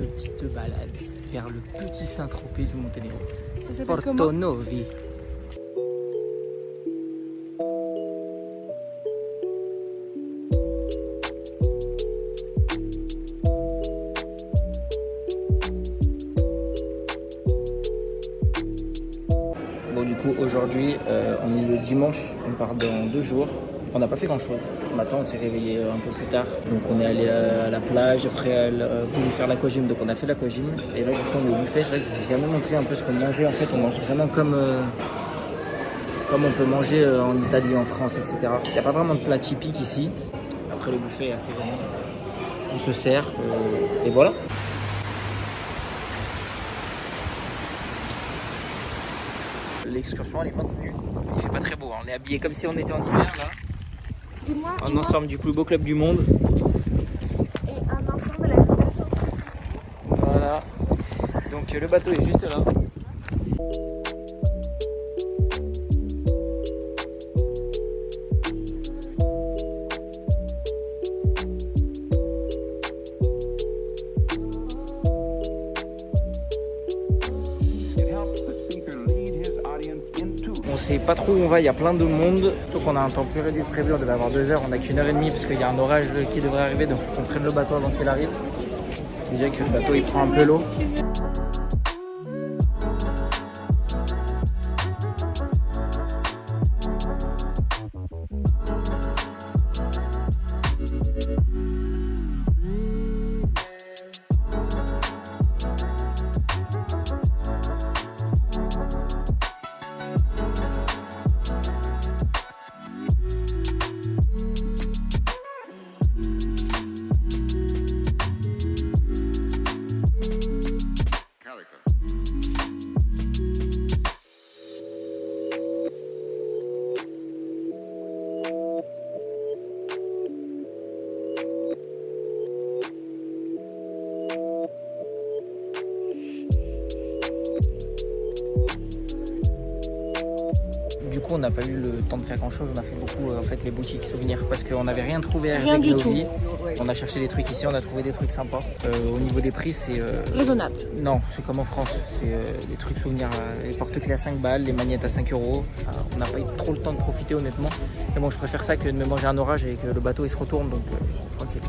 petite balade vers le petit Saint-Tropez du Monténégro. Ça s'appelle Porto comment? Novi. Bon, du coup, aujourd'hui, on est le dimanche, on part dans 2 jours. On n'a pas fait grand chose. Ce matin, on s'est réveillé un peu plus tard. Donc, on est allé à la plage. Après, elle voulait faire l'aquagym. Donc, on a fait l'aquagym. Et là, du coup, on est au buffet. C'est vrai que je vous ai jamais montré un peu ce qu'on mangeait. En fait, on mange vraiment comme on peut manger en Italie, en France, etc. Il n'y a pas vraiment de plat typique ici. Après, le buffet est assez grand. On se sert. Et voilà. L'excursion, elle est maintenue. Il fait pas très beau. Hein. On est habillé comme si on était en hiver, là. En ensemble du plus beau club du monde. Et un enfant de l'habitation. Voilà. Donc le bateau est juste là. On sait pas trop où on va, il y a plein de monde. Donc on a un temps plus réduit que prévu, on devait avoir 2 heures, on a qu'1 heure et demie parce qu'il y a un orage qui devrait arriver, donc il faut qu'on prenne le bateau avant qu'il arrive. Déjà que le bateau il prend un peu l'eau. Du coup, on n'a pas eu le temps de faire grand chose. On a fait beaucoup en fait les boutiques souvenirs parce qu'on n'avait rien trouvé à Rien du Herzeg-Novi. tout. On a cherché des trucs ici, on a trouvé des trucs sympas. Au niveau des prix, c'est Raisonnable. non, c'est comme en France. C'est des trucs souvenirs, les porte-clés à 5 balles, les magnettes à 5 euros. On n'a pas eu trop le temps de profiter honnêtement. Mais bon, je préfère ça que de me manger un orage et que le bateau il se retourne. Donc tranquille.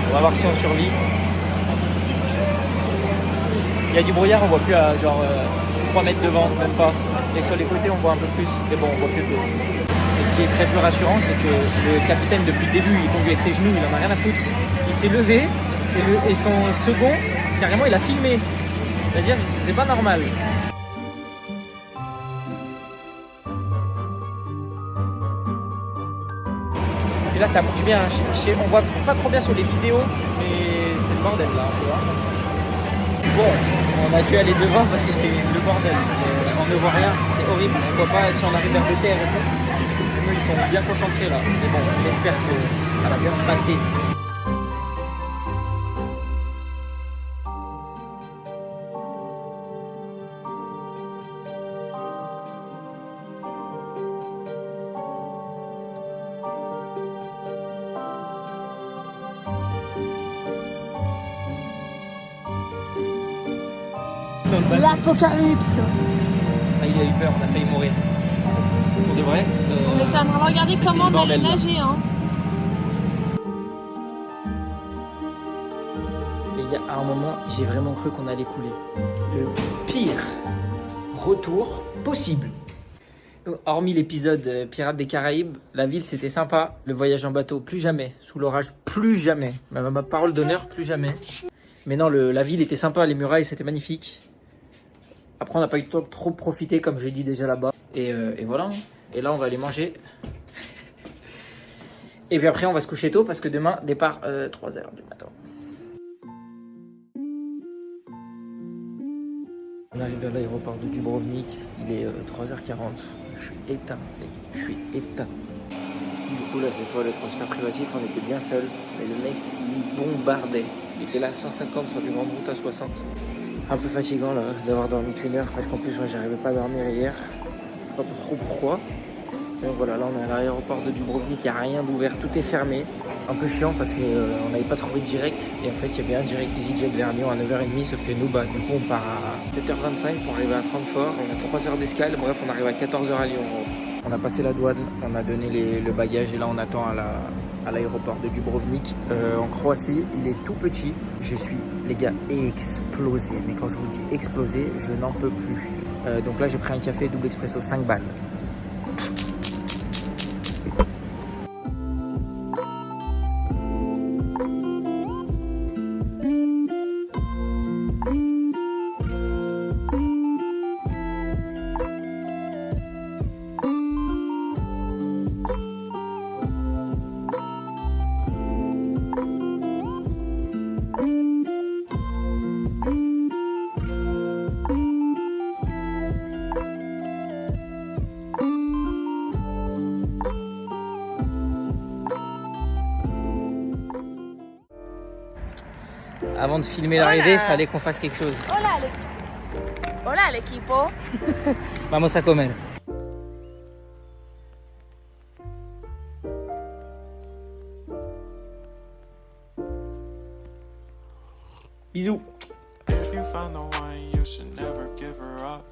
On va voir si on survit. Il y a du brouillard, on voit plus à genre 3 mètres devant, même pas. Et sur les côtés, on voit un peu plus. Mais bon, on voit plus de l'eau. Et ce qui est très peu rassurant, c'est que le capitaine, depuis le début, il conduit avec ses genoux, il en a rien à foutre. Il s'est levé et son second, carrément, il a filmé. C'est-à-dire, c'est pas normal. Et là, ça marche bien. On voit pas trop bien sur les vidéos, mais c'est le bordel là, tu vois. Bon, on a dû aller devant parce que c'est le bordel. On ne voit rien, c'est horrible. On ne voit pas si on arrive vers le terre et tout. Eux, ils sont bien concentrés là. Mais bon, j'espère que ça va bien se passer. L'apocalypse. Ah, il a eu peur, on a failli mourir. Pour de vrai. On était en train de regarder comment on allait bordel, là. nager. Hein. Les gars, à un moment, j'ai vraiment cru qu'on allait couler. Le pire retour possible. Hormis l'épisode Pirates des Caraïbes, la ville c'était sympa. Le voyage en bateau, plus jamais. Sous l'orage, plus jamais. Ma parole d'honneur, plus jamais. Mais non, la ville était sympa, les murailles c'était magnifique. Après, on n'a pas eu le temps de trop profiter, comme j'ai dit déjà là-bas. Et voilà. Et là, on va aller manger. Et puis après, on va se coucher tôt parce que demain, départ 3h du matin. On arrive à l'aéroport de Dubrovnik. Il est 3h40. Je suis éteint, mec. Je suis éteint. Du coup, là, cette fois, le transfert privatif, on était bien seul. Mais le mec, il bombardait. Il était là à 150 sur du grande route à 60. Un peu fatigant là d'avoir dormi qu'une heure parce qu'en plus moi j'arrivais pas à dormir hier. Je sais pas trop pourquoi. Donc voilà, là on est à l'aéroport de Dubrovnik, il n'y a rien d'ouvert, tout est fermé. Un peu chiant parce qu'on n'avait pas trouvé de direct. Et en fait, il y avait un direct EasyJet vers Lyon à 9h30, sauf que nous, du coup, on part à 7h25 pour arriver à Francfort. On a 3 heures d'escale, bref, on arrive à 14h à Lyon. On a passé la douane, on a donné le bagage et là on attend à l'aéroport de Dubrovnik. En Croatie, il est tout petit. Je suis, les gars, explosé. Mais quand je vous dis explosé, je n'en peux plus. Donc là, j'ai pris un café double expresso 5 balles. Avant de filmer l'arrivée, il fallait qu'on fasse quelque chose. Hola, l'equipo. Vamos a comer. Bisous. If you found the one, you should never give her up.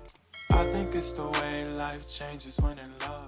I think it's the way life changes when in love.